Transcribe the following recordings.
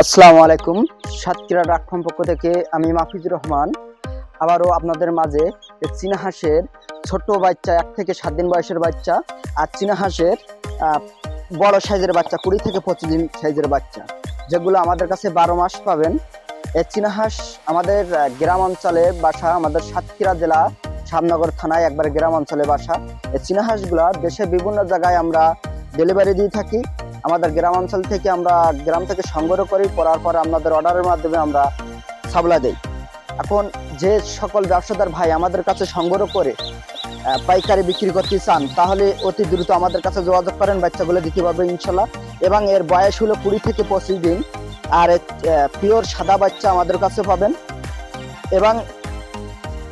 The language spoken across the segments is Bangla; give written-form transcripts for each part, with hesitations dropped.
আসসালামু আলাইকুম। সাতক্ষীরা ডাক ফার্ম পক্ষ থেকে আমি মাহফুজুর রহমান আবারও আপনাদের মাঝে চীনা হাঁসের ছোট বাচ্চা 1 থেকে 7 দিন বয়সের বাচ্চা আর চীনা হাঁসের বড় সাইজের বাচ্চা 20 থেকে 25 দিন সাইজের বাচ্চা যেগুলো আমাদের কাছে 12 মাস পাবেন। এই চীনা হাঁস আমাদের গ্রাম অঞ্চলে বাসা, আমাদের সাতক্ষীরা জেলা শামনগর থানায় একবার গ্রাম অঞ্চলে বাসা। এই চীনা হাঁসগুলা দেশের বিভিন্ন জায়গায় আমরা ডেলিভারি দিয়ে থাকি। আমাদের গ্রাম অঞ্চল থেকে আমরা গ্রাম থেকে সংগ্রহ করি, করার পর আমাদের অর্ডারের মাধ্যমে আমরা সাপ্লাই দেই। এখন যে সকল ব্যবসাদার ভাই আমাদের কাছে সংগ্রহ করে পাইকারি বিক্রি করতে চান তাহলে অতি দ্রুত আমাদের কাছে যোগাযোগ করেন, বাচ্চাগুলো দিতে পারবে ইনশাল্লাহ। এবং এর বয়স হলো 20 থেকে 25 দিন। আর পিওর সাদা বাচ্চা আমাদের কাছে পাবেন। এবং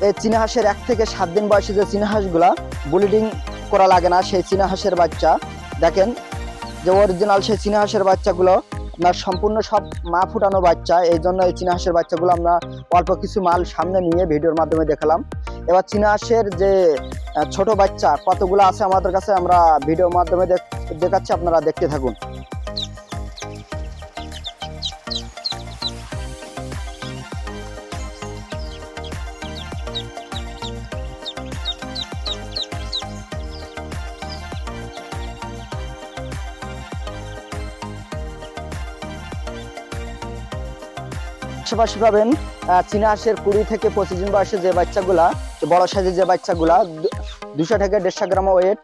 এই চীনা হাঁসের 1 থেকে 7 দিন বয়সে যে চীনা হাঁসগুলা ব্রিডিং করা লাগে না, সেই চীনা হাঁসের বাচ্চা দেখেন যে অরিজিনাল সেই চীনা হাঁসের বাচ্চাগুলো আপনার সম্পূর্ণ সব মা ফুটানো বাচ্চা। এই জন্য এই চীনা হাঁসের বাচ্চাগুলো আমরা অল্প কিছু মাল সামনে নিয়ে ভিডিওর মাধ্যমে দেখালাম। এবার চীনা হাঁসের যে ছোট বাচ্চা কতগুলো আছে আমাদের কাছে আমরা ভিডিওর মাধ্যমে দেখাচ্ছি, আপনারা দেখতে থাকুন। পাশাপাশি পাবেন চীনা হাঁসের 20 থেকে 25 দিন বয়সে যে বাচ্চাগুলা, বড় সাইজের যে বাচ্চাগুলা 200 থেকে 150 গ্রাম ওয়েট,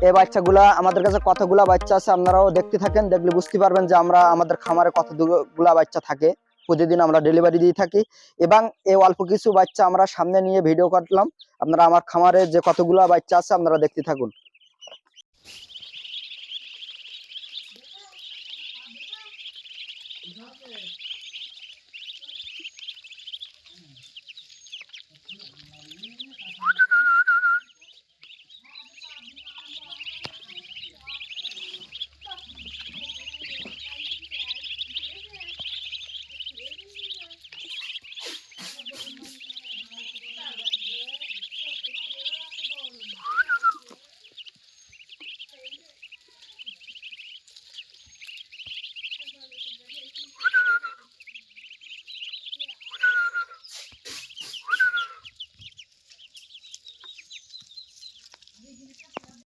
এই বাচ্চাগুলা আমাদের কাছে কতগুলা বাচ্চা আছে আপনারাও দেখতে থাকেন। দেখলে বুঝতে পারবেন যে আমরা আমাদের খামারে কতগুলা বাচ্চা থাকে। প্রতিদিন আমরা ডেলিভারি দিয়ে থাকি এবং এই অল্প কিছু বাচ্চা আমরা সামনে নিয়ে ভিডিও করলাম। আপনারা আমার খামারে যে কতগুলা বাচ্চা আছে আপনারা দেখতে থাকুন।